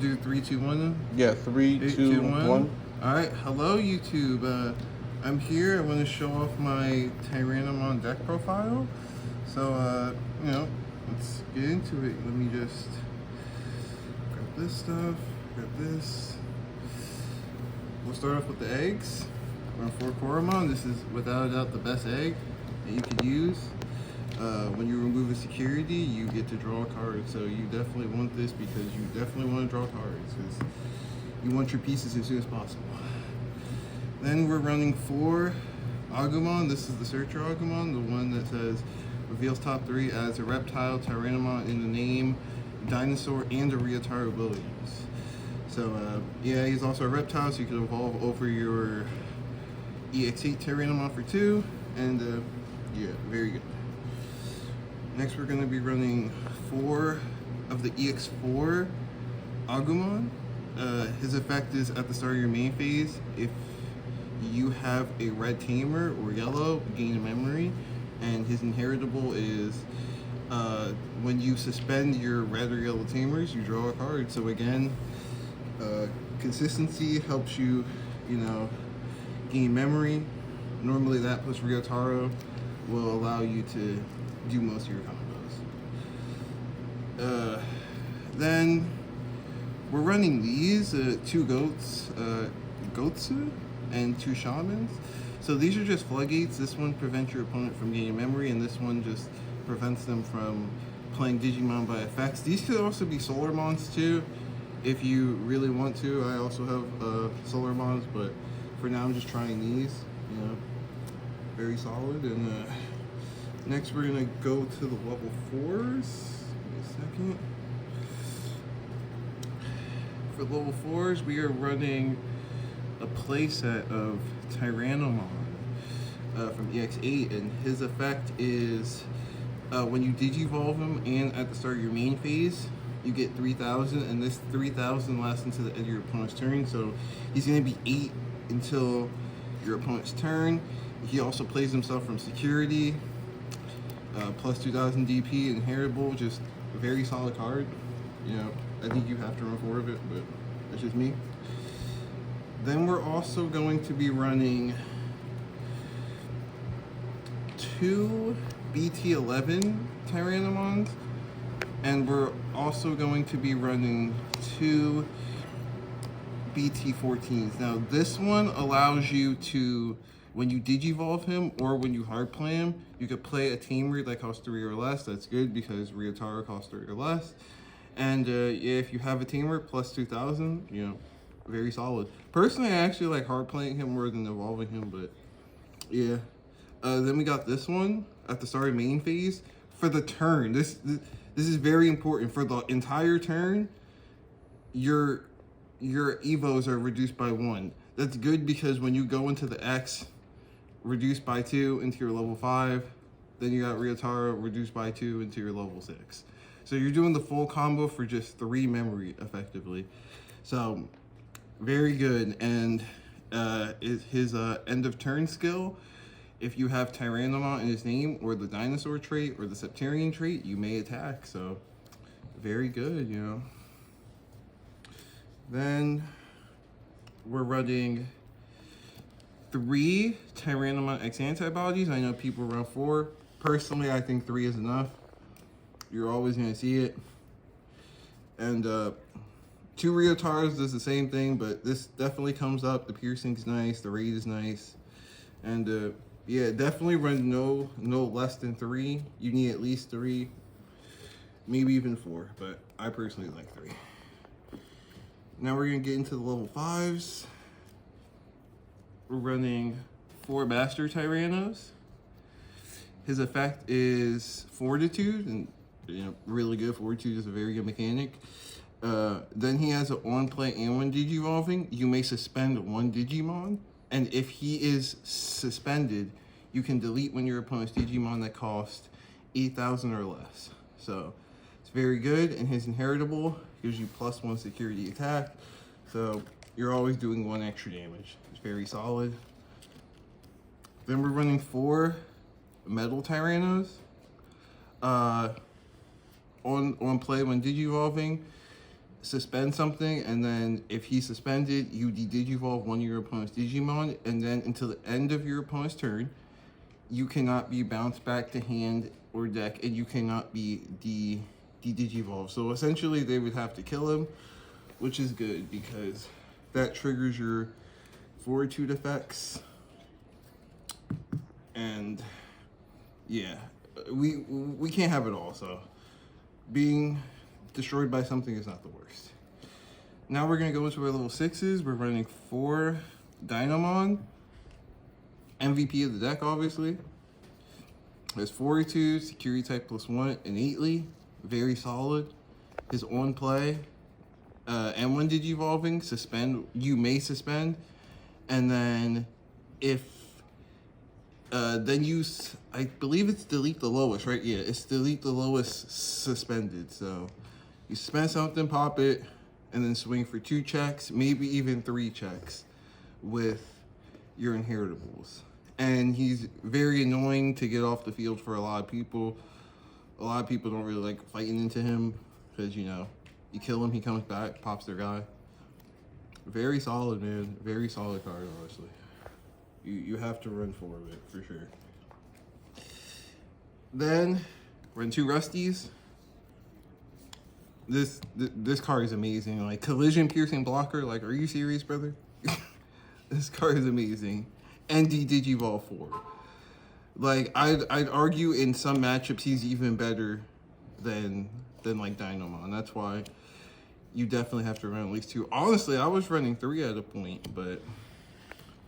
Do 3, 2, 1. Yeah, 3, 2, 1. All right, hello YouTube. I'm here. I want to show off my Tyrannomon deck profile. So, let's get into it. Let me just grab this stuff, grab this. We'll start off with the eggs. We're on 4 Koromon. This is without a doubt the best egg that you could use. When you remove a security, you get to draw a card. So you definitely want this because you definitely want to draw cards because you want your pieces as soon as possible. Then we're running 4 Agumon. This is the Searcher Agumon, the one that says reveals top 3 as a reptile, Tyrannomon in the name, dinosaur, and a Ryotaro abilities. So yeah, he's also a reptile, so you can evolve over your EX8 Tyrannomon for 2, and yeah, very good. Next, we're going to be running 4 of the EX4 Agumon. His effect is at the start of your main phase. If you have a red tamer or yellow, gain a memory. And his inheritable is when you suspend your red or yellow tamers, you draw a card. So again, consistency helps you, gain memory. Normally that plus Ryotaro will allow you to do most of your combos. Then we're running these 2 goats, Gotsu, and 2 shamans. So these are just floodgates. This one prevents your opponent from gaining memory, and this one just prevents them from playing Digimon by effects. These could also be Solarmons too, if you really want to. I also have Solarmons, but for now I'm just trying these. Very solid. And next we're gonna go to the level 4s. Give me a second. For level 4s, we are running a playset of Tyrannomon from EX8, and his effect is when you digivolve him and at the start of your main phase, you get 3,000, and this 3,000 lasts until the end of your opponent's turn. So he's going to be 8 until your opponent's turn. He also plays himself from security, plus 2,000 DP, inheritable, just a very solid card. I think you have to run 4 of it, but that's just me. Then we're also going to be running 2 BT11 Tyrannomons, and we're also going to be running 2 BT14s. Now this one allows you to, when you digivolve him or when you hard play him, you could play a tamer that costs 3 or less. That's good because Ryotaro costs 3 or less. And if you have a tamer plus 2,000, very solid. Personally, I actually like hard playing him more than evolving him, but yeah. Then we got this one at the start of main phase for the turn. This is very important. For the entire turn, your evos are reduced by 1. That's good because when you go into the X, reduced by 2 into your level 5, then you got Ryotaro reduced by 2 into your level 6. So you're doing the full combo for just 3 memory effectively. So very good. And his end of turn skill, if you have Tyrannomon in his name or the dinosaur trait or the Septarian trait, you may attack. So very good, Then we're running 3 Tyrannomon X antibodies. I know people run 4. Personally, I think 3 is enough. You're always going to see it. And 2 Ryotaros does the same thing, but this definitely comes up. The piercing's nice, the rate is nice. And yeah, definitely run no less than 3. You need at least 3, maybe even 4, but I personally like 3. Now we're going to get into the level 5s. We're running 4 Master Tyrannos. His effect is Fortitude, and really good. Fortitude is a very good mechanic. Then he has an on play and 1 digivolving. You may suspend 1 Digimon, and if he is suspended, you can delete one of your opponent's Digimon that cost 8,000 or less. So it's very good, and his inheritable gives you plus 1 security attack. So you're always doing 1 extra damage. It's very solid. Then we're running 4 Metal Tyrannos. On play when digivolving, suspend something, and then if he's suspended, you de-digivolve one of your opponent's Digimon, and then until the end of your opponent's turn, you cannot be bounced back to hand or deck, and you cannot be de-digivolved. So essentially, they would have to kill him, which is good because that triggers your fortitude effects. And yeah, we can't have it all. So being destroyed by something is not the worst. Now we're gonna go into our level 6s. We're running 4 Dinomon, MVP of the deck, obviously. There's fortitude, security type +1 innately, very solid. His on play, and when digivolving, suspend. You may suspend, and then if then use, I believe it's delete the lowest, right? Yeah, it's delete the lowest suspended. So you suspend something, pop it, and then swing for 2 checks, maybe even 3 checks with your inheritables. And he's very annoying to get off the field for a lot of people. A lot of people don't really like fighting into him because, you know, you kill him, he comes back, pops their guy. Very solid, man. Very solid card, honestly. You have to run 4 of it, for sure. Then, run 2 Rusties. This card is amazing. Like, collision piercing blocker. Like, are you serious, brother? This card is amazing. And de-digivolve 4. Like, I'd argue in some matchups he's even better than like Dinomon. That's why you definitely have to run at least 2. Honestly, I was running 3 at a point, but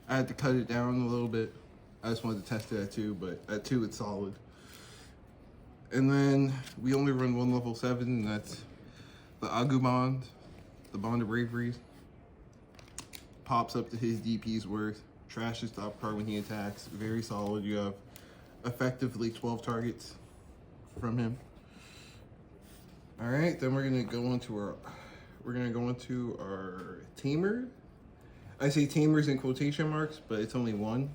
I had to cut it down a little bit. I just wanted to test it at 2, but at 2 it's solid. And then we only run 1 level 7, and that's the Agumon, the Bond of Bravery. Pops up to his DP's worth. Trashes top card when he attacks. Very solid. You have effectively 12 targets from him. All right, then we're gonna go into our tamer. I say tamers in quotation marks, but it's only 1,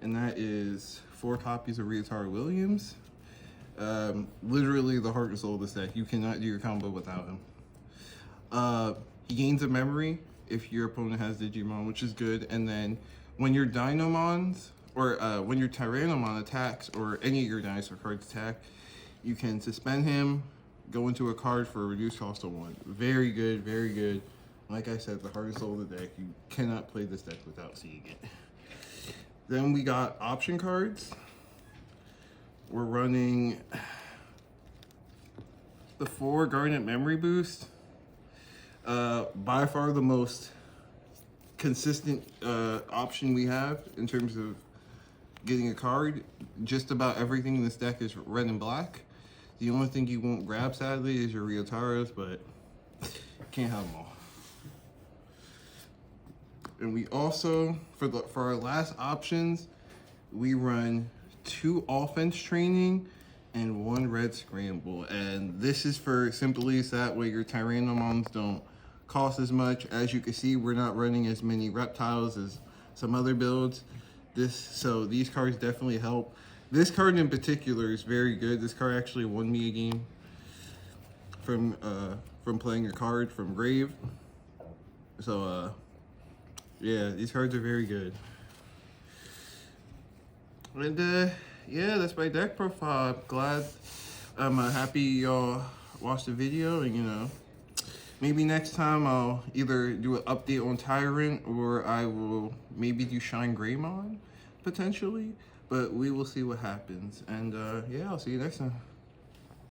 and that is 4 copies of Rarity Williams. Literally the heart and soul of this deck. You cannot do your combo without him. He gains a memory if your opponent has Digimon, which is good. And then when your Dinomons, or when your Tyrannomon attacks, or any of your dinosaur cards attack, you can suspend him, go into a card for a reduced cost of 1. Very good, very good. Like I said, the heart and soul of the deck. You cannot play this deck without seeing it. Then we got option cards. We're running the 4 Garnet Memory Boost. By far the most consistent option we have in terms of getting a card. Just about everything in this deck is red and black. The only thing you won't grab, sadly, is your Ryotaros, but can't have them all. And we also, for our last options, we run 2 offense training and 1 red scramble. And this is for simply so that way your Tyrannomons don't cost as much. As you can see, we're not running as many reptiles as some other builds. So these cards definitely help. This card in particular is very good. This card actually won me a game from playing a card from Grave. So yeah, these cards are very good. And yeah, that's my deck profile. I'm happy y'all watched the video, and you know, maybe next time I'll either do an update on Tyrant, or I will maybe do Shine Greymon potentially, but we will see what happens. And yeah, I'll see you next time.